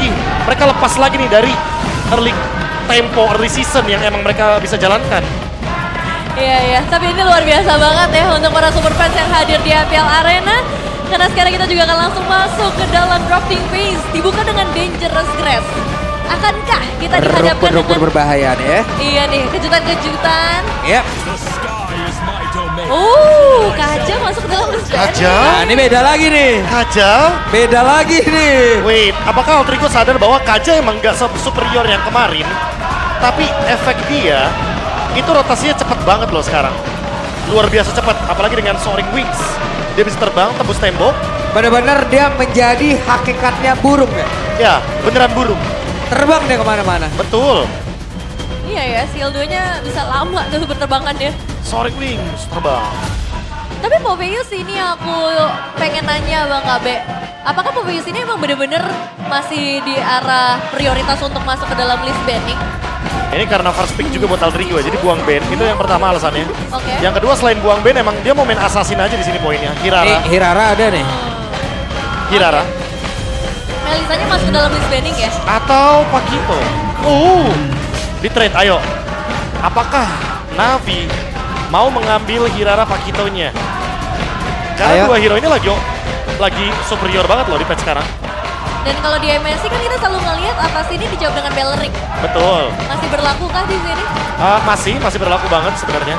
lagi. Mereka lepas lagi nih dari early tempo, early season yang emang mereka bisa jalankan. Iya, tapi ini luar biasa banget ya untuk para super fans yang hadir di MPL Arena. Karena sekarang kita juga akan langsung masuk ke dalam drafting phase, dibuka dengan Dangerous Grass. Akankah kita dihadapkan rumput berbahaya nih ya? Iya nih, kejutan-kejutan. Yep. Kaja masuk ke dalam list Kaja? Nah, ini beda lagi nih. Kaja? Beda lagi nih. Wait, apakah Alter Ego sadar bahwa Kaja emang nggak superior yang kemarin? Tapi efek dia, itu rotasinya cepet banget loh sekarang. Luar biasa cepat, apalagi dengan Soaring Wings. Dia bisa terbang, tembus tembok. Benar-benar dia menjadi hakikatnya burung ya? Ya, beneran burung. Terbang dia kemana-mana. Betul. Iya ya, Shield-nya bisa lama tuh berterbangannya. Soaring Wings, terbang. Tapi Poveus ini aku pengen nanya Bang Kabe. Apakah Poveus ini emang bener-bener masih di arah prioritas untuk masuk ke dalam list banning? Ini karena first pick juga buat Alter Ego, jadi buang ban. Itu yang pertama alasannya. Oke. Yang kedua selain buang ban, emang dia mau main assassin aja di sini poinnya. Hirara. Hirara ada nih. Hirara. Melisanya masuk ke dalam list banning ya? Atau Pakito. Di trade, ayo. Apakah Navi mau mengambil Hirara Pakitonya? Karena Ayo. dua hero ini lagi superior banget loh di patch sekarang. Dan kalau di MSC kan kita selalu ngelihat atas ini dijawab dengan Beleric. Betul. Masih berlaku kah di sini? Masih berlaku banget sebenarnya.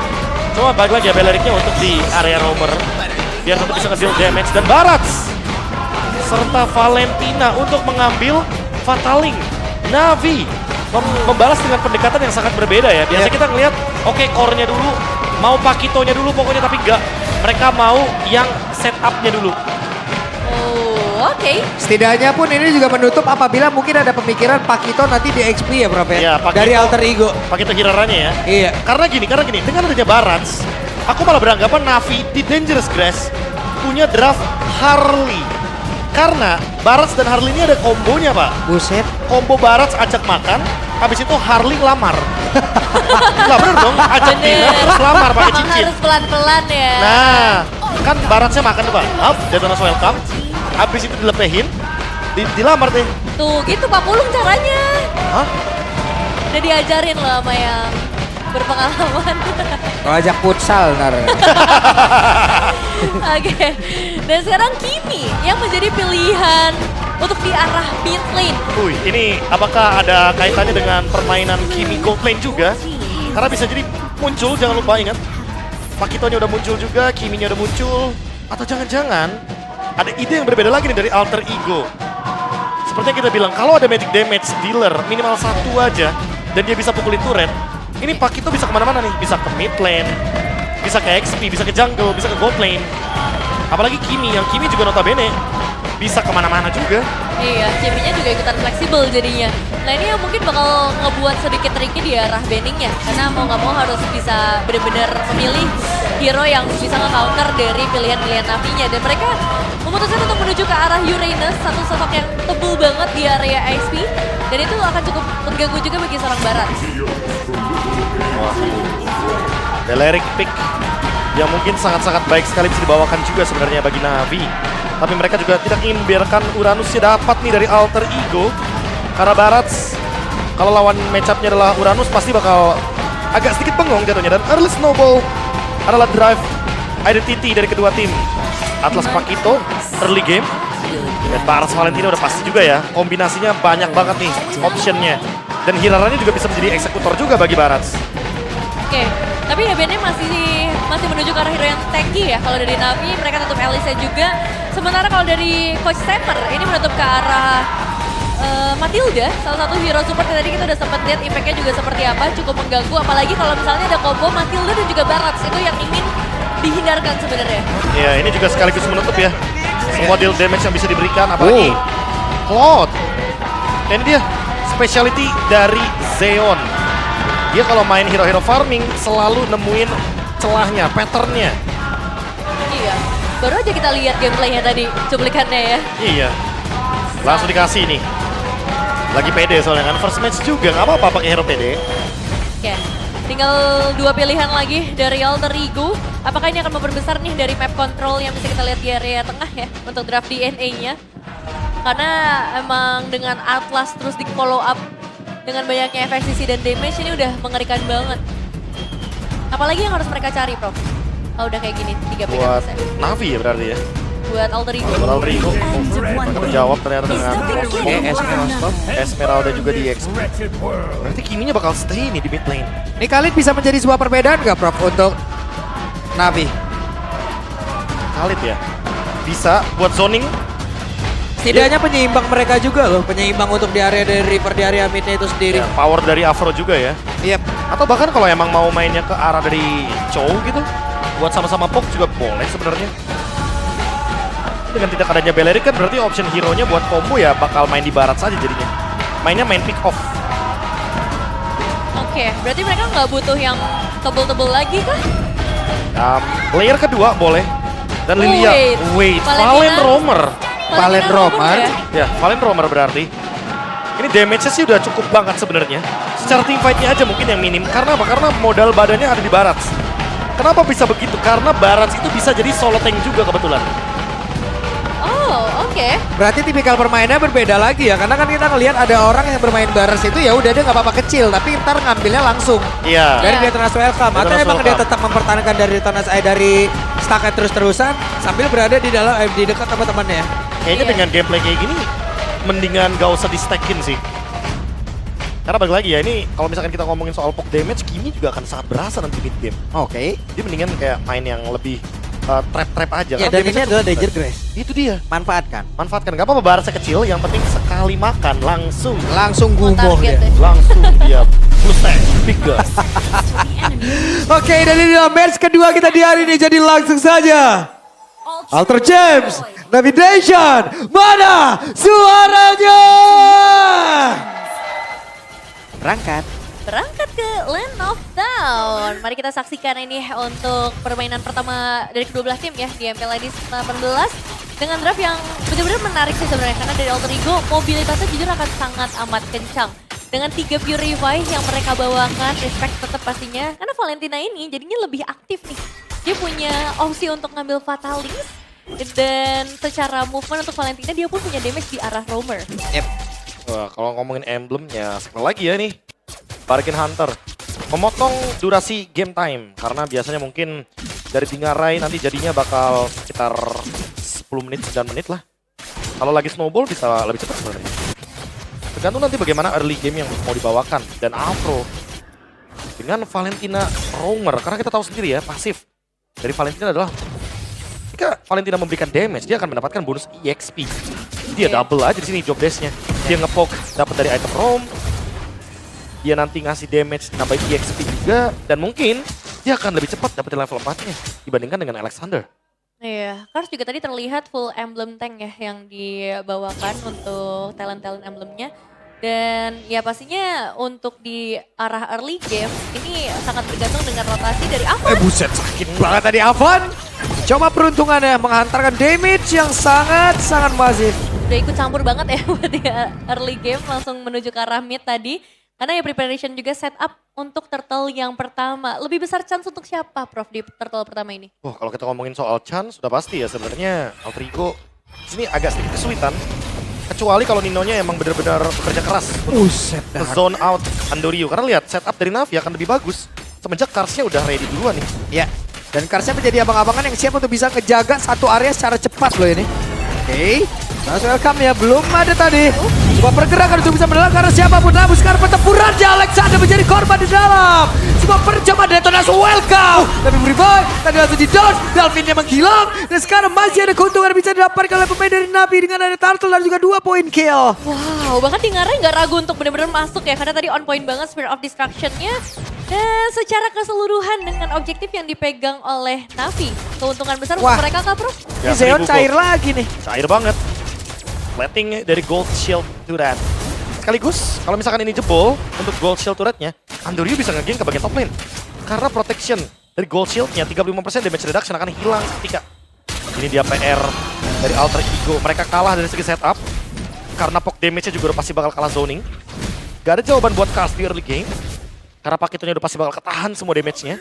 Cuma balik lagi ya Belericnya untuk di area roamer. Biar tetap bisa nge-deal damage. Dan Barats serta Valentina untuk mengambil Fataling. Navi membalas dengan pendekatan yang sangat berbeda ya. Biasanya kita ngelihat oke, core-nya dulu, mau Pakitonya dulu pokoknya, tapi enggak. Mereka mau yang setup-nya dulu. Oke. Setidaknya pun ini juga menutup apabila mungkin ada pemikiran Pakito nanti di XP ya Prof ya? Iya, Pakito. Dari Alter Ego. Pakito Hiraranya ya. Iya. Karena gini, dengan adanya Barats, aku malah beranggapan Navi di Dangerous Grass punya draft Harley. Karena Barats dan Harley ini ada kombonya Pak. Buset. Combo Barats ajak makan, habis itu Harley lamar. Nggak bener dong, ajak dinner terus lamar pakai Emang cincin. harus pelan-pelan ya. Nah, kan Baratsnya makan tuh Pak. Up, Detona's welcome. Habis itu dilepehin, dilamar deh. Tuh gitu Pak Pulung caranya. Hah? Udah diajarin loh sama yang berpengalaman. Kalau ajak futsal ntar. Oke. Dan sekarang Kimi yang menjadi pilihan untuk di arah mid lane. Ini apakah ada kaitannya dengan permainan Kimi gold lane juga? Karena bisa jadi muncul, jangan lupa ingat. Pakitonya udah muncul juga, Kiminya udah muncul. Atau jangan-jangan ada ide yang berbeda lagi nih dari Alter Ego. Seperti yang kita bilang, kalau ada magic damage dealer minimal satu aja dan dia bisa pukulin turret, ini Pakito bisa kemana-mana nih. Bisa ke mid lane, bisa ke XP, bisa ke jungle, bisa ke gold lane. Apalagi Kimi, yang Kimi juga notabene bisa kemana-mana juga. Iya, Kiminya juga ikutan fleksibel jadinya. Nah ini yang mungkin bakal ngebuat sedikit tricky di arah banningnya. Karena mau nggak mau harus bisa benar-benar memilih hero yang bisa nge-counter dari pilihan-pilihan Navinya. Dan mereka memutuskan untuk menuju ke arah Uranus, satu sosok yang tebel banget di area XP. Dan itu akan cukup mengganggu juga bagi seorang Barat. Beleric pick yang mungkin sangat-sangat baik sekali bisa dibawakan juga sebenarnya bagi Navi. Tapi mereka juga tidak ingin membiarkan Uranusnya dapat nih dari Alter Ego. Karena Barats, kalau lawan match-up-nya adalah Uranus, pasti bakal agak sedikit bengong jatuhnya. Dan early snowball adalah drive identity dari kedua tim. Atlas Pakito, early game. Dan Barats Valentina udah pasti juga ya. Kombinasinya banyak banget nih optionnya. Dan Hiraranya juga bisa menjadi eksekutor juga bagi Barats. Oke, tapi ya bandnya masih menuju ke arah hero yang tanky ya. Kalau dari Navi mereka tutup Elise juga. Sementara kalau dari Coach Saber ini menutup ke arah Matilda, salah satu hero support yang tadi kita udah sempat lihat impact-nya juga seperti apa, cukup mengganggu. Apalagi kalau misalnya ada combo Matilda dan juga Barats, itu yang ingin dihindarkan sebenarnya. Ya, ini juga sekaligus menutup ya. Semua deal damage yang bisa diberikan, apalagi Claude. Dan ini dia speciality dari Zeon. Dia kalau main hero-hero farming selalu nemuin celahnya, patternnya. Iya, baru aja kita lihat gameplaynya tadi, cuplikannya ya. Iya, langsung dikasih nih. Lagi pede soalnya kan, first match juga, nggak apa-apa pakai hero pede. Oke, tinggal dua pilihan lagi dari Alter Ego. Apakah ini akan memperbesar nih dari map control yang bisa kita lihat di area tengah ya, untuk draft DNA-nya. Karena emang dengan Atlas terus di follow up dengan banyaknya FXCC dan damage ini udah mengerikan banget. Apalagi yang harus mereka cari, Prof? Oh, udah kayak gini, 3 pick Buat bisa. Navi ya berarti ya. Buat Alter Ego. Buat Alter Ego. Mereka menjawab ternyata dengan Oke, Esmeralda juga di XP. Berarti Kiminya bakal stay nih di mid lane. Ini kalian bisa menjadi sebuah perbedaan nggak Prof untuk Navi? Khalid ya. Bisa buat zoning. Setidaknya penyeimbang mereka juga loh, penyeimbang untuk di area dari River, di area midnya itu sendiri. Ya, power dari Afro juga ya. Yep. Atau bahkan kalau emang mau mainnya ke arah dari Chow gitu, buat sama-sama poke juga boleh sebenarnya. Dengan tidak adanya Beleric kan berarti option hero-nya buat combo ya bakal main di barat saja jadinya. Mainnya main pick off. Oke, berarti mereka nggak butuh yang tebel-tebel lagi kah? Layer kedua boleh. Dan Lilia, wait, Valen Roamer. Valen Roamer. Ya, Valen Roamer berarti. Ini damage-nya sih udah cukup banget sebenarnya. Secara team fight-nya aja mungkin yang minim. Karena apa? Karena modal badannya ada di Barats. Kenapa bisa begitu? Karena Barats itu bisa jadi solo tank juga kebetulan. Oh, oke. Berarti tipikal permainannya berbeda lagi ya, karena kan kita ngelihat ada orang yang bermain Baras itu ya udah dia nggak apa-apa kecil, tapi ntar ngambilnya langsung Iya. dari Iya. Detonas Welcome. Atau Detonas emang dia Welcome. tetap mempertahankan dari Detonas dari stacknya terus-terusan sambil berada di dalam di dekat teman-temannya. Kayaknya Iya. dengan gameplay kayak gini, mendingan gak usah di-stackin sih. Karena balik lagi ya, ini kalau misalkan kita ngomongin soal poke damage, Kimi juga akan sangat berasa nanti mid game. Oke. Dia mendingan kayak main yang lebih trap-trap aja. Ya Karena dan ini damage-nya adalah cukup Danger besar. Grace. Itu dia. Manfaatkan. Manfaatkan. Gak apa-apa barasnya kecil, yang penting sekali makan langsung. Langsung Mau gumoh target dia. deh. Langsung dia plus tag, big gun. Oke, dan ini adalah match kedua kita di hari ini, jadi langsung saja. Alter James, Navigation, mana suaranya? Berangkat. Berangkat ke Land of Dawn. Mari kita saksikan ini untuk permainan pertama dari kedua belah tim ya di MPL Ladies 18 dengan draft yang benar-benar menarik sih sebenarnya karena dari Alter Ego mobilitasnya jujur akan sangat amat kencang. Dengan 3 Purify yang mereka bawakan, respect tetap pastinya. Karena Valentina ini jadinya lebih aktif nih. Dia punya opsi untuk ngambil Fatalis. Dan secara movement untuk Valentina dia pun punya damage di arah Roamer. Yep. Wah, kalau ngomongin emblem ya sekali lagi ya nih. Bargain Hunter memotong durasi game time karena biasanya mungkin dari Tingarai nanti jadinya bakal sekitar 10 menit, 9 menit lah. Kalau lagi snowball bisa lebih cepat sebenarnya. Tergantung nanti bagaimana early game yang mau dibawakan. Dan Afro dengan Valentina Roamer, karena kita tahu sendiri ya pasif dari Valentina adalah jika Valentina memberikan damage, dia akan mendapatkan bonus EXP. Dia Iya. double aja di sini job desk-nya. Dia ngepoke dapat dari item roam. Dia nanti ngasih damage nambah EXP juga dan mungkin dia akan lebih cepat dapetin level 4-nya dibandingkan dengan Alexander. Iya, Kars juga tadi terlihat full emblem tank ya yang dibawakan untuk talent-talent emblemnya. Dan ya pastinya untuk di arah early game ini sangat bergantung dengan rotasi dari Avan. Buset, sakit banget tadi Avan. Coba peruntungannya menghantarkan damage yang sangat-sangat masif. Udah ikut campur banget ya buat dia early game langsung menuju ke arah mid tadi. Karena ya preparation juga setup untuk turtle yang pertama. Lebih besar chance untuk siapa Prof di turtle pertama ini? Wah, kalau kita ngomongin soal chance sudah pasti ya sebenarnya Alter Ego ini agak sedikit kesulitan. Kecuali kalau Ninonya emang benar-benar bekerja keras untuk Buset dah. zone out Andoryu. Karena lihat setup dari Navi akan lebih bagus. Semenjak Karsnya udah ready duluan nih. Ya, dan Karsnya menjadi abang-abangan yang siap untuk bisa ngejaga satu area secara cepat loh ini. Oke, langsung welcome ya, belum ada tadi. Sebuah pergerakan untuk bisa mendalam karena siapapun. Namun sekarang pertempurannya Alexander menjadi korban di dalam. Sebuah percobaan detonasi welcome. Tapi revive, tadi langsung di dodge, Dalvinnya menghilang. Dan sekarang masih ada keuntungan yang bisa didapatkan oleh pemain dari Navi dengan ada Turtle dan juga 2 poin kill. Wow, bahkan Tingarai nggak ragu untuk benar-benar masuk ya. Karena tadi on point banget Spirit of Destruction-nya. Dan secara keseluruhan dengan objektif yang dipegang oleh Navi. Keuntungan besar Wah. untuk mereka kah Prof? Ini Zeon 1000 cair gold. lagi nih. Cair banget. Plating dari Gold Shield Turret. Sekaligus, kalau misalkan ini jebol untuk Gold Shield Turretnya, Andoryu bisa nge-gank ke bagian top lane. Karena protection dari Gold Shield-nya 35% damage reduction akan hilang ketika ini dia PR dari Alter Ego. Mereka kalah dari segi setup. Karena poke damage-nya juga udah pasti bakal kalah zoning. Gak ada jawaban buat Kars di early game. Karena paketnya udah pasti bakal ketahan semua damage-nya.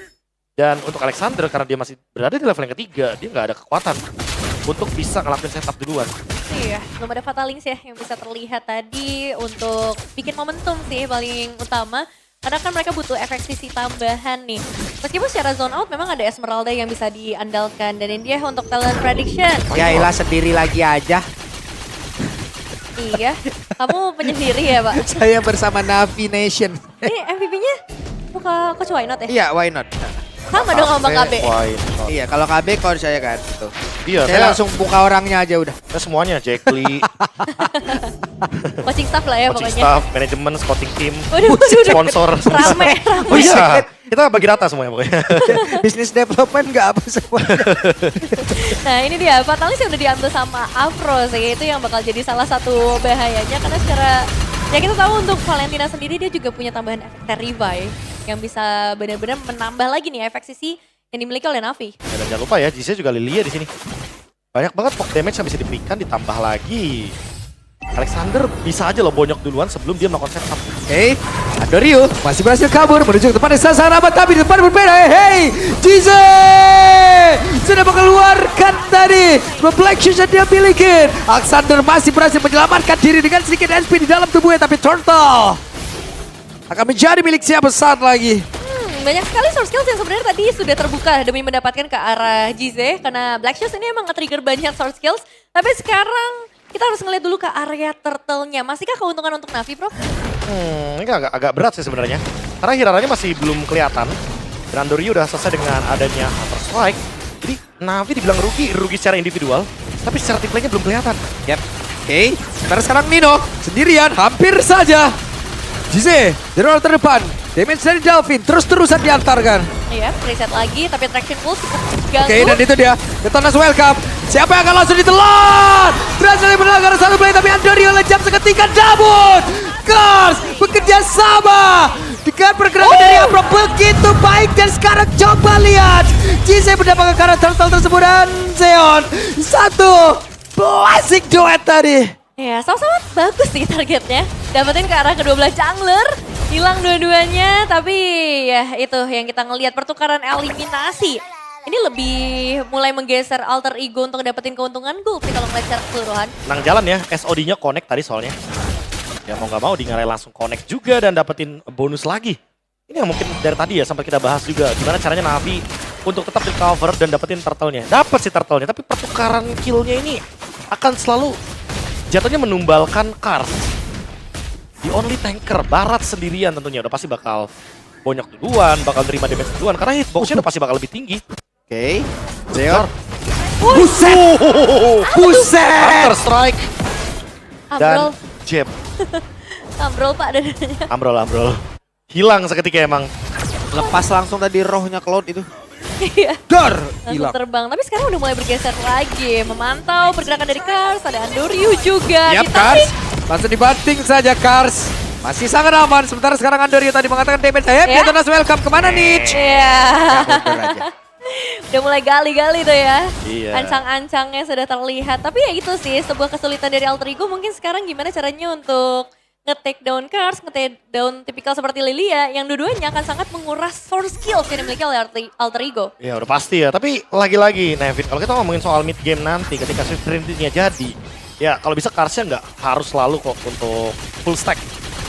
Dan untuk Alexander, karena dia masih berada di level yang ketiga, dia nggak ada kekuatan untuk bisa ngelakuin setup duluan. Iya, belum ada Fatalings ya yang bisa terlihat tadi untuk bikin momentum sih paling utama. Karena kan mereka butuh efek sisi tambahan nih. Meskipun secara zone out memang ada Esmeralda yang bisa diandalkan. Dan ini dia untuk talent prediction. Ya ilah sendiri lagi aja. Iya, kamu penyendiri ya Pak? Saya bersama Navi Nation. Ini MVP-nya buka Coach Why Not ya? Iya, why not? Sama dong sama KB. Iya, kalau KB kalau saya kan gitu. Iya, Saya langsung buka orangnya aja udah. semuanya, Jack Lee, Coaching staff lah ya coaching pokoknya. staff, manajemen, scouting team, Waduh, waduh, sponsor. Rame, Oh rame. iya, kita bagi rata semuanya pokoknya. Business development nggak apa semua. Nah ini dia, Fatalis yang udah diambil sama Afro sih. Itu yang bakal jadi salah satu bahayanya. Karena secara, ya kita tahu untuk Valentina sendiri dia juga punya tambahan efek Terrify. Yang bisa benar-benar menambah lagi nih efek sisi yang dimiliki oleh Navi. Ya, dan jangan lupa ya, Jise juga Lilia di sini. Banyak banget poke damage yang bisa diberikan, ditambah lagi. Alexander bisa aja loh bonyok duluan sebelum dia melakukan setup. Oke, Andorio masih berhasil kabur menuju ke tempat yang sasaran amat, tapi di depan berbeda. Hey, Jize sudah mengeluarkan tadi Black Shoes yang dia miliki. Alexander masih berhasil menyelamatkan diri dengan sedikit SP di dalam tubuhnya, tapi Turtle akan menjadi milik siapa saat lagi. Banyak sekali source skills yang sebenarnya tadi sudah terbuka demi mendapatkan ke arah Jize. Karena Black Shoes ini emang nge-trigger banyak source skills. Tapi sekarang kita harus ngeliat dulu ke area turtle-nya. Masihkah keuntungan untuk Navi, Prof? Ini agak berat sih sebenarnya. Karena Hiraranya masih belum kelihatan. Dan Andorio udah selesai dengan adanya Hunter Strike. Jadi Navi dibilang rugi secara individual. Tapi secara team play-nya belum kelihatan. Yap. Oke, sekarang Nino sendirian hampir saja. Jize, di roll terdepan. Damage dari Delvin terus-terusan diantarkan. Iya, reset lagi. Tapi traction pulse ganggu. Oke, dan itu dia. Detonas welcome. Siapa yang akan langsung ditelan? Berhasil menanggar satu play, tapi Andorio lejam seketika dabut. Kars bekerja sama. Dengan pergerakan dari Afro begitu baik. Dan sekarang coba lihat. Jize mendapatkan karena turtle tersebut dan Zeon. Satu basic duet tadi. Ya, sama-sama bagus sih targetnya. Dapetin ke arah kedua belah jungler. Hilang dua-duanya, tapi ya itu yang kita ngelihat pertukaran eliminasi. Ini lebih mulai menggeser alter ego untuk dapetin keuntungan gold sih kalau ngeliat secara keseluruhan. Nang jalan ya, SOD-nya connect tadi soalnya. Ya mau nggak mau di Ngarai langsung connect juga dan dapetin bonus lagi. Ini yang mungkin dari tadi ya sempat kita bahas juga. Gimana caranya Navi untuk tetap recover dan dapetin turtle-nya. Dapat sih turtle-nya, tapi pertukaran kill-nya ini akan selalu jatuhnya menumbalkan Kars. The only tanker, Barat sendirian tentunya udah pasti bakal bonyok duluan, bakal terima damage duluan. Karena hitboxnya udah pasti bakal lebih tinggi. Oke, Zeon. Buset! Buset! Counter strike dan Ambrol, jab. ambrol Pak dadanya. Ambrol. Hilang seketika emang. Lepas langsung tadi rohnya Cloud itu. Iya. Dar! Langsung Hilang. terbang, tapi sekarang udah mulai bergeser lagi. Memantau pergerakan dari Kars, ada Andorio juga. Yap, Ditarik. Kars. Langsung dibanting saja Kars. Masih sangat aman. Sementara sekarang Andorio tadi mengatakan damage. Ayo, Ya. Detonas welcome. Kemana nih? Iya. Mundur aja. Udah mulai gali-gali tuh ya. Iya. Ancang-ancangnya sudah terlihat. Tapi ya itu sih, sebuah kesulitan dari Alter Ego. Mungkin sekarang gimana caranya untuk nge-take down Kars, nge-take down tipikal seperti Lilia. Yang dua-duanya akan sangat menguras source skills yang dimiliki oleh Alter Ego. Ya udah pasti ya, tapi lagi-lagi Nevin, kalau kita ngomongin soal mid game nanti ketika Swift Trinity-nya jadi, ya kalau bisa Karsnya nggak harus selalu kok untuk full stack.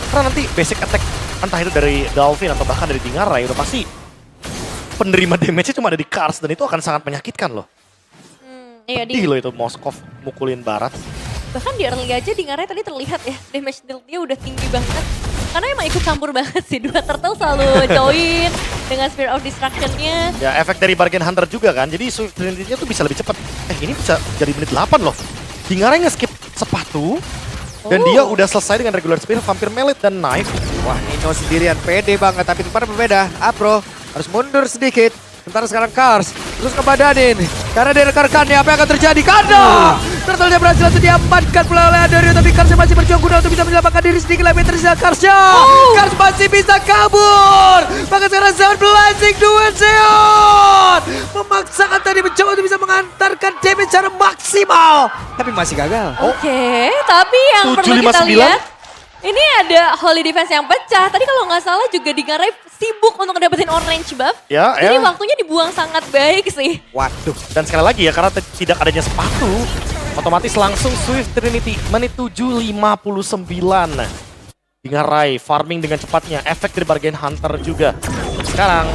Karena nanti basic attack entah itu dari Dolphin atau bahkan dari Dingarai udah pasti penerima damage-nya cuma ada di Kars dan itu akan sangat menyakitkan loh. Iya, Pedih loh itu Moskov mukulin Barat. bahkan di early aja di Ngarai tadi terlihat ya, damage deal dia udah tinggi banget. Karena emang ikut campur banget sih, dua turtle selalu join dengan Spear of Destruction-nya. Ya efek dari Bargain Hunter juga kan, jadi Swift Trinity-nya tuh bisa lebih cepat. Ini bisa jadi menit 8 loh. Dingarai nge-skip sepatu, dan dia udah selesai dengan regular spear, vampir melee dan knife. Wah, Nino sendirian pede banget, tapi tempat berbeda. Apro harus mundur sedikit. Sementara sekarang Kars terus ngebadanin. Karena dia rekan-rekannya, apa yang akan terjadi? Kanda! Turtle-nya berhasil langsung diamankan pula oleh Andorio, tapi Kars masih berjuang guna untuk bisa menyelamatkan diri sedikit lebih tersisa Karsnya. Kars masih bisa kabur. Bahkan sekarang Zeon blazing duet Zeon. Memaksakan tadi mencoba untuk bisa mengantarkan damage secara maksimal. Tapi masih gagal. Oke, tapi yang perlu kita 759. lihat, ini ada Holy Defense yang pecah. Tadi kalau nggak salah juga di Ngarai sibuk untuk dapetin orange buff. Ya, Jadi ya. waktunya dibuang sangat baik sih. Waduh. Dan sekali lagi ya, karena tidak adanya sepatu, Otomatis langsung Swift Trinity menit 7:59. Dingarai farming dengan cepatnya, efek dari bargain hunter juga. Sekarang,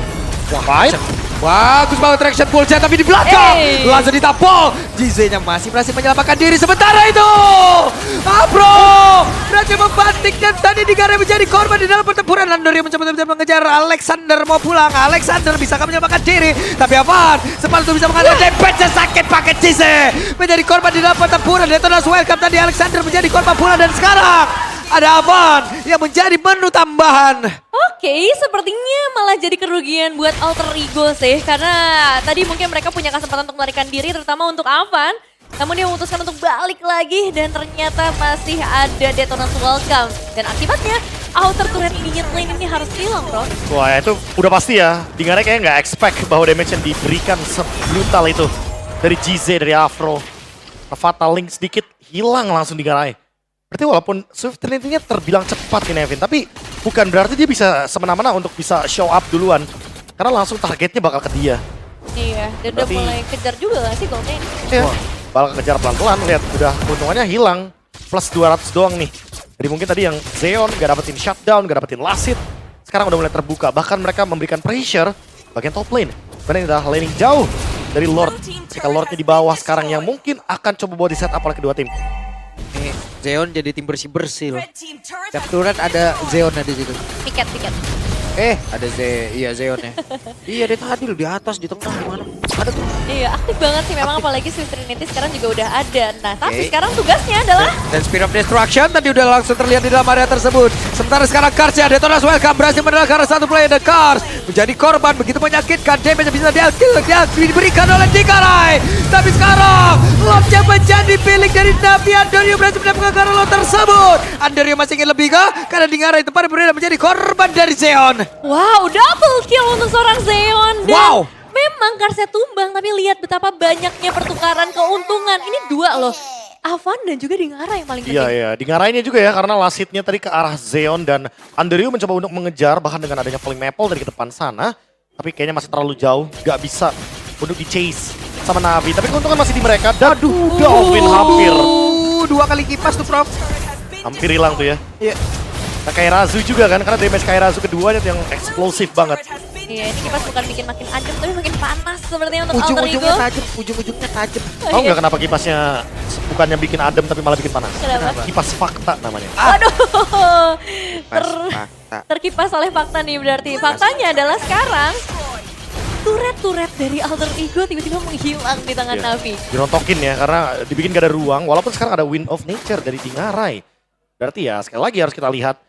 fight. Bagus banget traction pull jet tapi di belakang. Langsung ditampol. JZ-nya masih berhasil menyelamatkan diri sementara itu. Bro berhasil membanting dan tadi Dingarai menjadi korban di dalam pertempuran. Andorio mencoba mengejar Alexander mau pulang. Alexander bisa menyelamatkan diri. Tapi Avan sempat itu bisa mengadakan damage sakit pakai JZ. Menjadi korban di dalam pertempuran. Detonas welcome tadi Alexander menjadi korban pula dan sekarang ada Avan yang menjadi menu tambahan. Oke, sepertinya malah jadi kerugian buat Alter Ego sih. Karena tadi mungkin mereka punya kesempatan untuk melarikan diri, terutama untuk Avan. Namun dia memutuskan untuk balik lagi dan ternyata masih ada Detonas welcome. Dan akibatnya outer turret mid lane ini harus hilang, bro. Wah itu udah pasti ya. Dingarai kayaknya nggak expect bahwa damage yang diberikan sebrutal itu. Dari GZ, dari Afro. Fatal Link sedikit hilang langsung Dingarai. Berarti walaupun Swift Trinity-nya terbilang cepat nih Nevin, tapi bukan berarti dia bisa semena-mena untuk bisa show up duluan. Karena langsung targetnya bakal ke dia. Iya, dan udah mulai kejar juga gak sih goldnya ini? Iya, bakal kejar pelan-pelan, lihat udah keuntungannya hilang. Plus 200 doang nih. Jadi mungkin tadi yang Zeon gak dapetin shutdown, gak dapetin last hit. Sekarang udah mulai terbuka, bahkan mereka memberikan pressure bagian top lane. Karena ini udah laning jauh dari Lord. Jika Lordnya di bawah sekarang yang mungkin akan coba buat di setup oleh kedua tim. Zeon jadi tim bersih-bersih loh. Tiap turret ada Zeonnya di situ. Piket. Ada Zeon ya. Iya dia tadi loh di atas, di tengah, di mana. Ada tuh. Iya, aktif banget sih memang apalagi Swift Trinity sekarang juga udah ada. Nah, tapi sekarang tugasnya adalah Dan Spear of Destruction tadi udah langsung terlihat di dalam area tersebut. Sementara sekarang Karsnya, Detonas welcome berhasil menangkap satu player The Kars. Menjadi korban begitu menyakitkan, damage bisa diberikan oleh Dingarai. Tapi sekarang Lordnya menjadi milik dari Navi. Andorio berhasil mendapatkan Lot tersebut. Andorio masih ingin lebih kah? Karena Dingarai tempat berbeda menjadi korban dari Zeon. wow, double kill untuk seorang Zeon. Dan Wow. memang Karsnya tumbang, tapi lihat betapa banyaknya pertukaran keuntungan. Ini dua loh. Avan dan juga Dingarai yang paling penting. Iya, Dingarainya juga ya, karena last hit-nya tadi ke arah Zeon dan Andorio mencoba untuk mengejar, bahkan dengan adanya Falling Maple dari ke depan sana. Tapi kayaknya masih terlalu jauh, gak bisa untuk di-chase sama Navi. Tapi keuntungan masih di mereka. Aduh, Dolphin hampir. Dua kali kipas tuh, Prof. Hampir hilang tuh ya. Iya. Nah, Kairazu juga kan, karena damage Kairazu keduanya tuh yang eksplosif banget. Iya, ini kipas bukan bikin makin adem, tapi makin panas sepertinya untuk Alter Ego. Ujung-ujungnya tajam. Tahu nggak kenapa kipasnya bukannya bikin adem tapi malah bikin panas? Kenapa? Kipas fakta namanya. Waduh, Fakta. terkipas oleh fakta nih berarti. Faktanya adalah sekarang turret-turret dari Alter Ego tiba-tiba menghilang di tangan Iya. Navi. Dirontokin ya, karena dibikin gak ada ruang. Walaupun sekarang ada Wind of Nature dari Dingarai. Berarti ya sekali lagi harus kita lihat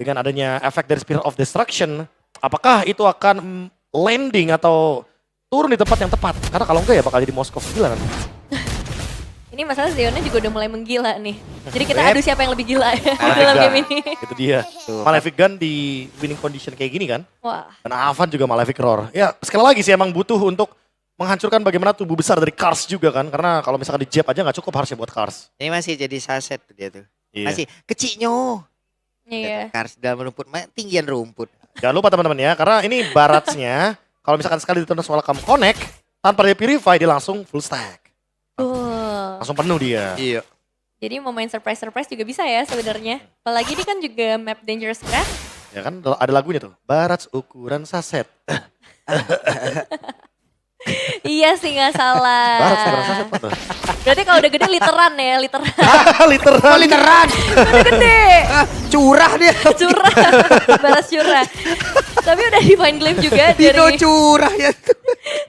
dengan adanya efek dari Spear of Destruction. Apakah itu akan landing atau turun di tempat yang tepat? Karena kalau enggak ya bakal jadi Moskov gila kan. Ini masalah Zeonnya juga udah mulai menggila nih. Jadi kita adu siapa yang lebih gila ya dalam game ini. Itu dia. Malefic Gun di winning condition kayak gini kan. Wah, Dan Avan juga Malefic Roar. Ya sekali lagi sih emang butuh untuk menghancurkan bagaimana tubuh besar dari Kars juga kan. Karena kalau misalkan di jab aja nggak cukup harusnya buat Kars. Ini masih jadi saset tuh dia tuh. Iya. Masih kecilnya. iya. Kars dalam rumput, tinggian rumput. Jangan lupa teman-teman ya, karena ini Baratsnya kalau misalkan sekali dituntut welcome connect, tanpa dia purify dia langsung full stack. Langsung penuh dia. Iya. Jadi mau main surprise-surprise juga bisa ya sebenarnya. Apalagi ini kan juga map Dangerous Craft. Ya kan ada lagunya tuh, Barats ukuran saset. Iya sih nggak salah. Barats ukuran saset apa tuh? Berarti kalau udah gede literan ya, literan. Literal. Literan. Udah gede. Curah dia. Curah. Balas curah. Tapi udah di Fine Glaive juga Dino dari curah ya.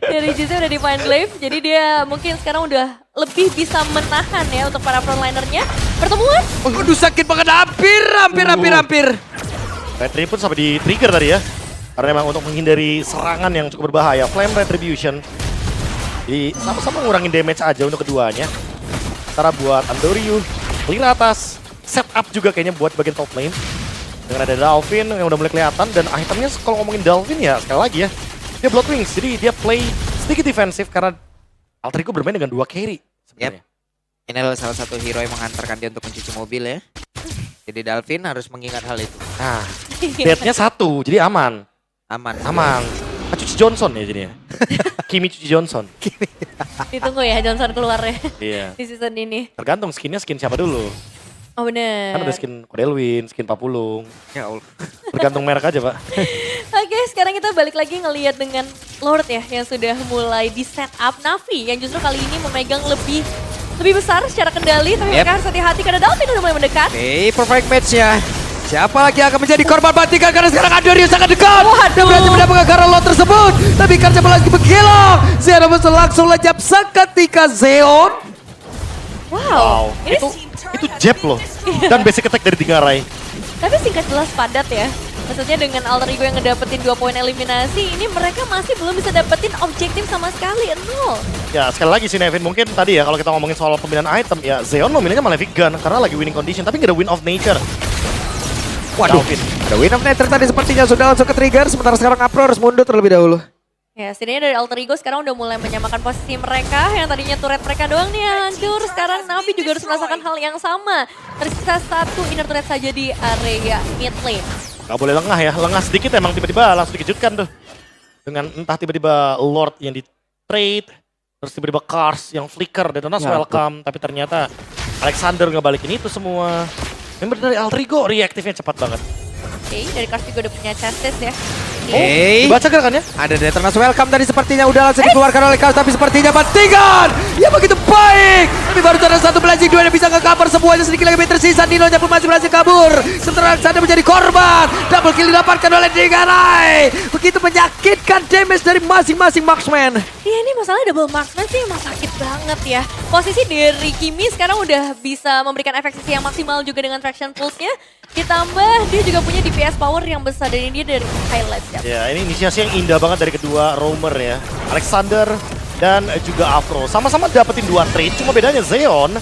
dari JZ udah di Fine Glaive. Jadi dia mungkin sekarang udah lebih bisa menahan ya untuk para frontlinernya. Pertemuan. Aduh sakit banget, hampir. Retri pun sampai di trigger tadi ya. Karena memang untuk menghindari serangan yang cukup berbahaya. Flame Retribution. Jadi sama-sama ngurangin damage aja untuk keduanya. Sementara buat Andorio, lini atas, setup juga kayaknya buat bagian top lane. Dengan ada Dolphin yang udah mulai kelihatan dan itemnya kalau ngomongin Dolphin ya sekali lagi ya. Dia Blood Wings, jadi dia play sedikit defensif karena Alter Ego bermain dengan 2 carry sebenarnya. Ini adalah salah satu hero yang mengantarkan dia untuk mencuci mobil ya. Jadi Dolphin harus mengingat hal itu. Nah, death-nya 1, jadi aman. Aman. Aman. Cuci Johnson ya jadinya. Kimi Cuci Johnson. Ditunggu ya Johnson keluarnya Iya. di season ini. Tergantung skinnya skin siapa dulu. Oh bener. Kan ada skin Kodelwin, skin Papulung. Ya Allah. Tergantung merek aja pak. Oke, sekarang kita balik lagi ngelihat dengan Lord ya yang sudah mulai di setup Navi yang justru kali ini memegang lebih besar secara kendali, tapi mereka harus hati-hati karena Dalvin udah mulai mendekat. Oke, perfect match-nya. Siapa lagi yang akan menjadi korban bantingan karena sekarang Andorius sangat dekat. Dan berhasil mendapatkan karena lot tersebut. Tapi karena lagi berkilau. Zeon langsung lenyap seketika Zeon. Wow, ini Itu jab loh. Dan basic attack dari Dingarai. tapi singkat jelas padat ya. Maksudnya dengan Alter Ego yang ngedapetin 2 poin eliminasi, ini mereka masih belum bisa dapetin objektif sama sekali, 0. Ya sekali lagi sih Nevin, mungkin tadi ya kalau kita ngomongin soal pemilihan item, ya Zeon memilihnya Malefic Gun karena lagi winning condition, tapi nggak ada Win of Nature. Waduh, ada Win of Nature tadi sepertinya sudah langsung ke trigger, sementara sekarang Apro harus mundur terlebih dahulu. Ya, setidaknya dari Alter Ego sekarang udah mulai menyamakan posisi mereka. Yang tadinya turret mereka doang nih yang hancur. Sekarang Navi juga harus merasakan hal yang sama. Tersisa 1 inner turret saja di area mid lane. Gak boleh lengah ya, lengah sedikit emang tiba-tiba langsung dikejutkan tuh. Dengan entah tiba-tiba Lord yang di trade, terus tiba-tiba Cars yang flicker, dan Donas welcome. Tapi ternyata Alexander ngebalikin itu semua. Member dari Alter Ego reaktifnya cepat banget. Oke, dari Cars juga udah punya chances ya. Oke, Dibaca gerakannya? ada Deternas welcome tadi sepertinya udah langsung dikeluarkan oleh Chaos, tapi sepertinya bantingan ya begitu baik. Tapi baru ada 1 blazing, 2 yang bisa nge-cover semuanya, sedikit lagi tersisa. Nino-nya pun masih berhasil kabur. Sementara Alexander menjadi korban. Double kill didapatkan oleh Dingarai. Begitu menyakitkan damage dari masing-masing marksman. Iya, ini masalah double marksman sih emang sakit banget ya. Posisi dari Kimi sekarang udah bisa memberikan efek sisi yang maksimal juga dengan traction pulse-nya. Ditambah dia juga punya DPS power yang besar dan ini dia dari highlights ya. Ya ini inisiasi yang indah banget dari kedua roamer ya. Alexander dan juga Afro. Sama-sama dapetin 2 trade, cuma bedanya Zeon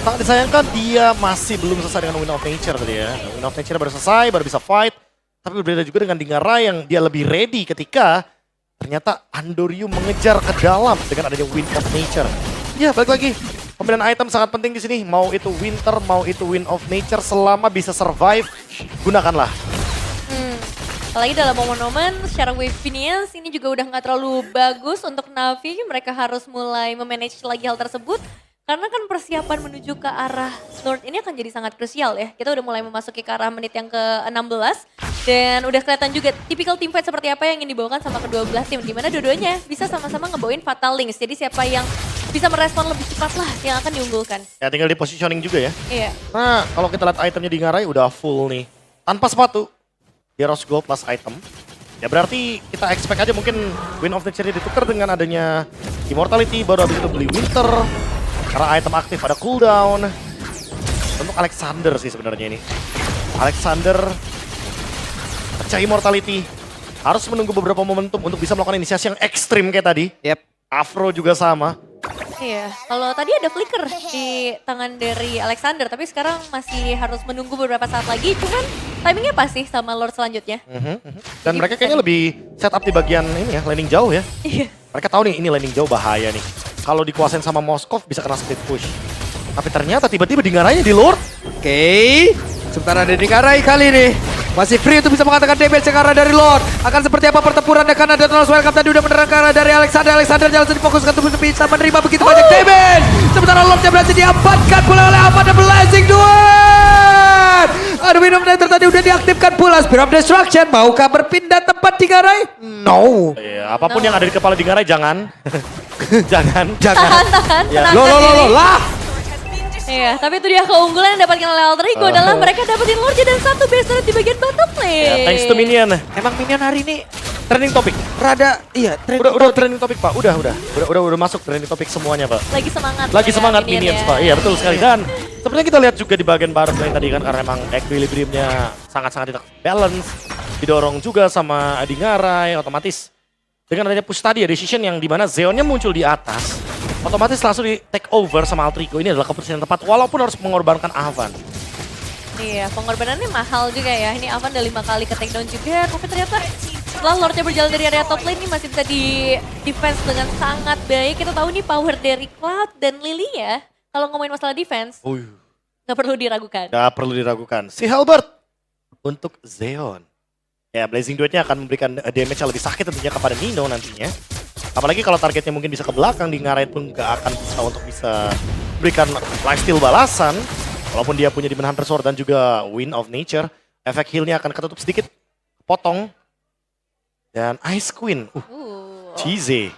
sangat disayangkan dia masih belum selesai dengan Win of Nature tadi ya. Win of Nature baru selesai, baru bisa fight. Tapi berbeda juga dengan Dingarai yang dia lebih ready ketika ternyata Andoriu mengejar ke dalam dengan adanya Win of Nature. Ya balik lagi, pemilihan item sangat penting di sini. Mau itu Winter, mau itu Win of Nature, selama bisa survive, gunakanlah. Apalagi dalam momen-momen secara wave finance ini juga udah nggak terlalu bagus untuk Navi. Mereka harus mulai memanage lagi hal tersebut. Karena kan persiapan menuju ke arah Lord ini akan jadi sangat krusial ya. Kita udah mulai memasuki ke arah menit yang ke-16. Dan udah kelihatan juga typical team fight seperti apa yang ingin dibawakan sama kedua belah tim. Dimana dua-duanya bisa sama-sama ngebawain Fatal Links. Jadi siapa yang bisa merespon lebih cepat lah yang akan diunggulkan. Ya tinggal di positioning juga ya. Iya. Nah, kalau kita lihat itemnya di Ngarai udah full nih. Tanpa sepatu. Heroes Gold plus item. Ya berarti kita expect aja mungkin Win of Nature ditukar dengan adanya Immortality. Baru habis itu beli Winter. Karena item aktif ada cooldown. Untuk Alexander sih sebenarnya ini. Alexander pecah Immortality. Harus menunggu beberapa momentum untuk bisa melakukan inisiasi yang ekstrim kayak tadi. Yep. Afro juga sama. Iya, kalau tadi ada flicker di tangan dari Alexander, tapi sekarang masih harus menunggu beberapa saat lagi. Cuman timingnya pasti sama Lord selanjutnya. Dan mereka kayaknya lebih setup di bagian ini ya, landing jauh ya. Iya. Mereka tahu nih ini landing jauh bahaya nih. Kalau dikuasain sama Moskov bisa kena split push. Tapi ternyata tiba-tiba Dingarainya di Lord. Oke, sementara ada Dingarai kali ini masih free untuk bisa mengatakan damage ke arah dari Lord. Akan seperti apa pertempuran karena Deternas welcome tadi udah menerang dari Alexander. Alexander langsung difokuskan untuk bisa menerima begitu banyak damage. Sementara Lordnya berhasil diamankan pula oleh Alpha The Blazing Duel. Ada Win of Nature tadi udah diaktifkan pula. Spear of Destruction. Maukah berpindah tempat Dingarai? No. Ya, apapun yang ada di kepala Dingarai jangan. Jangan. Tahan, Ya. tenangkan diri. Lah. Iya, tapi itu dia keunggulan yang didapatkan oleh Alter Ego adalah mereka dapetin Lord dan 1 base turret di bagian bottom lane. Ya, thanks to Minion. Emang Minion hari ini Trending topik. rada Udah trending topik Pak. Udah masuk trending topik semuanya Pak. Lagi semangat. Lagi ya, semangat Minion Minions ya. Pak. Iya betul sekali. Dan sebenarnya kita lihat juga di bagian bottom lane tadi kan karena emang equilibriumnya sangat-sangat tidak balance. Didorong juga sama Dingarai otomatis. Dengan adanya push tadi ya, decision yang dimana Zeonnya muncul di atas. Otomatis langsung di take over sama Alter Ego. Ini adalah keputusan yang tepat walaupun harus mengorbankan Avan. Iya, pengorbanannya mahal juga ya. Ini Avan udah 5 kali ke takedown juga, tapi ternyata setelah Lordnya berjalan dari area top lane ini masih bisa di defense dengan sangat baik. Kita tahu nih power dari Cloud dan Lily ya. Kalau ngomongin masalah defense, nggak perlu diragukan. Gak perlu diragukan. Si Halbert untuk Zeon. Ya, Blazing Duetnya akan memberikan damage yang lebih sakit tentunya kepada Nino nantinya. Apalagi kalau targetnya mungkin bisa ke belakang, di ngaret pun gak akan bisa untuk bisa berikan lifesteal balasan. Walaupun dia punya Demon Hunter Sword dan juga Wind of Nature, efek healnya akan ketutup sedikit, potong. Dan Ice Queen, Cheesy.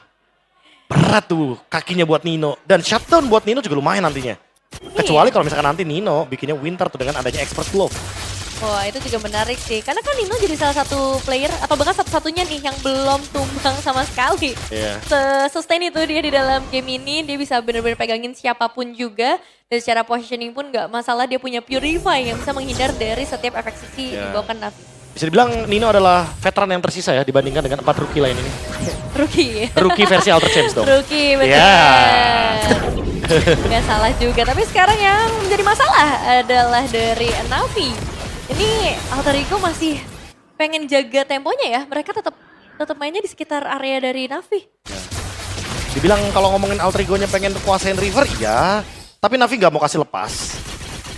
Berat tuh kakinya buat Nino. Dan shutdown buat Nino juga lumayan nantinya. Kecuali kalau misalkan nanti Nino bikinnya Winter tuh dengan adanya Expert Glove. Wah itu juga menarik sih, karena kan Nino jadi salah satu player, atau bahkan satu-satunya nih yang belum tumbang sama sekali. Sustain itu dia di dalam game ini, dia bisa benar-benar pegangin siapapun juga. Dan secara positioning pun gak masalah, dia punya Purify yang bisa menghindar dari setiap efek sisi dibawakan Navi. Bisa dibilang Nino adalah veteran yang tersisa ya dibandingkan dengan 4 rookie lain ini. Rookie versi Alter Champs dong. Rookie, benar. Gak salah juga, tapi sekarang yang menjadi masalah adalah dari Navi. Ini Alter Ego masih pengen jaga temponya ya, mereka tetap mainnya di sekitar area dari Navi. Dibilang kalau ngomongin Alter Ego-nya pengen kuasain River, iya. Tapi Navi nggak mau kasih lepas.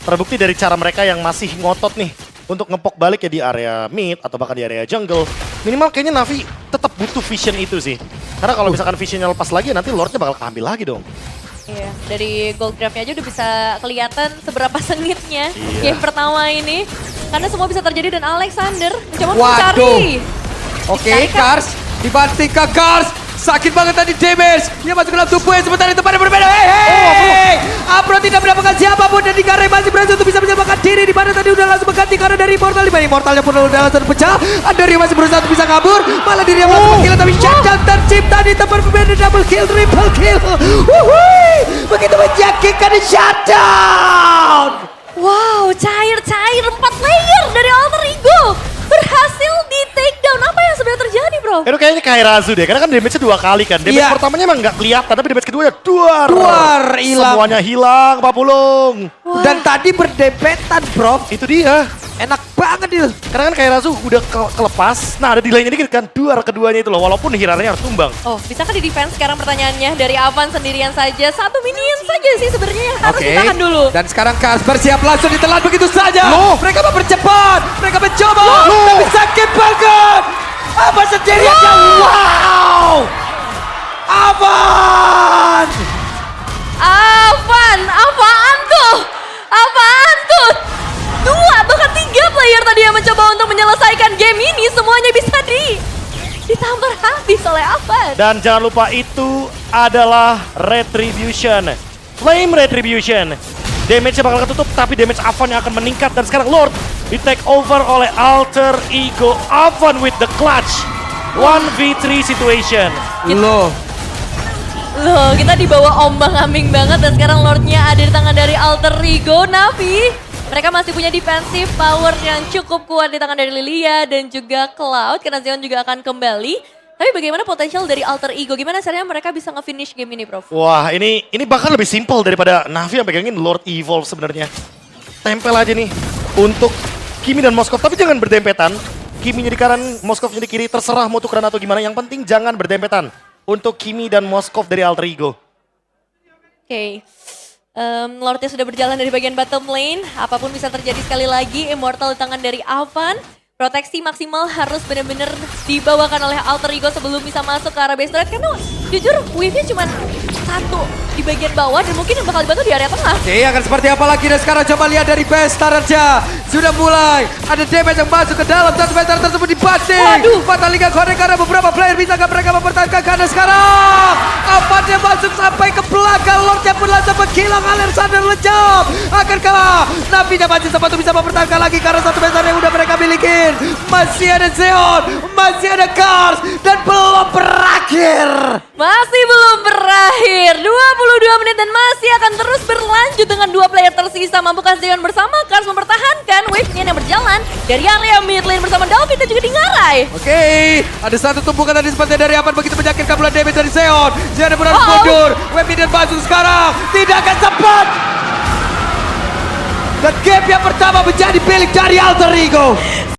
Terbukti dari cara mereka yang masih ngotot nih untuk ngepok balik ya di area mid atau bahkan di area jungle. Minimal kayaknya Navi tetap butuh vision itu sih. Karena kalau misalkan visionnya lepas lagi nanti Lordnya bakal keambil lagi dong. Iya, dari gold grabnya aja udah bisa kelihatan seberapa sengitnya game pertama ini. Karena semua bisa terjadi dan Alexander mencoba mencari. Oke, Kars dibanting ke Kars. Sakit banget tadi damage. Dia masuk ke dalam tubuh yang sebentar itu pada berbeda. Hei. Apro tidak mendapatkan siapapun dan Dikare masih berhasil untuk bisa menyelamatkan diri. Di mana tadi udah langsung mengganti karena dari Immortal. Di mana Immortalnya pun udah langsung pecah. Andari masih berusaha untuk bisa kabur. Malah dirinya langsung kill tapi shutdown tercipta di tempat berbeda. Double kill, triple kill. Begitu menyakitkan di shutdown. Wow, cair 4 player dari Alter Ego berhasil di takedown. Apa yang sebenarnya terjadi, bro? Itu kayaknya Kairazu deh, karena kan damage-nya 2 kali kan. Damage pertamanya emang nggak kelihatan, tapi damage keduanya duar hilang. Semuanya hilang, Pak Pulung. Dan tadi berdempetan, bro. Itu dia. Enak banget itu. Karena kan Kairazu udah kelepas, nah ada delay-nya dikit kan, duar keduanya itu loh, walaupun Hiraranya harus tumbang. Oh, bisakah di defense sekarang pertanyaannya dari Avan sendirian saja? 1 minion saja sih sebenarnya yang harus ditahan dulu. Dan sekarang Kars bersiap langsung ditelan begitu saja. Mereka mempercepat, mereka mencoba, tapi sakit banget. Avan sendiri aja, wow. Avan, apaan tuh? Apaan tuh? 2 bahkan 3 player tadi yang mencoba untuk menyelesaikan game ini, semuanya bisa ditampar habis oleh Avan. Dan jangan lupa itu adalah Retribution. Flame Retribution. Damage-nya bakal ketutup, tapi damage Avan yang akan meningkat. Dan sekarang Lord di take over oleh Alter Ego. Avan with the clutch. 1v3 situation. Loh, kita dibawa ombang-ambing banget dan sekarang Lordnya ada di tangan dari Alter Ego. Navi, mereka masih punya defensive power yang cukup kuat di tangan dari Lilia dan juga Cloud. Karena Zeon juga akan kembali. Tapi bagaimana potensial dari Alter Ego? Gimana caranya mereka bisa nge-finish game ini, Prof? Wah, ini bahkan lebih simple daripada Navi yang pegangin Lord Evolve sebenarnya. Tempel aja nih untuk Kimi dan Moskov, tapi jangan berdempetan. Kiminya di kanan, Moskovnya di kiri, terserah mau tukeran atau gimana. Yang penting jangan berdempetan untuk Kimi dan Moskov dari Alter Ego. Oke. Lordnya sudah berjalan dari bagian bottom lane. Apapun bisa terjadi sekali lagi. Immortal di tangan dari Avan. Proteksi maksimal harus benar-benar dibawakan oleh Alter Ego sebelum bisa masuk ke arah base turret. Karena jujur wave-nya cuma 1 di bagian bawah dan mungkin yang bakal dibantu di area tengah. Oke, akan seperti apa lagi? Dan sekarang coba lihat dari base turretnya. Sudah mulai ada damage yang masuk ke dalam. Satu base turret tersebut dibanting. Fatalika connect karena beberapa player bisa mereka mempertahankan. Karena sekarang Avannya masuk sampai ke belakang. Lordnya pun langsung menghilang. Alexander lejam. Akan kalah. Navinya masih sempat bisa mempertahankan lagi karena satu base turret yang udah mereka miliki. Masih ada Zeon, masih ada Kars, dan belum berakhir. Masih belum berakhir, 22 menit dan masih akan terus berlanjut dengan 2 player tersisa. Mampukah Zeon bersama Kars mempertahankan wave-nya yang berjalan dari area mid lane bersama David dan juga Dingarai. Oke, ada satu tumpukan tadi seperti dari Avan begitu menyakitkan bulan damage dari Zeon. Zeon harus mundur, wave mid masuk sekarang, tidak akan sempat. Dan game yang pertama menjadi milik dari Alter Ego.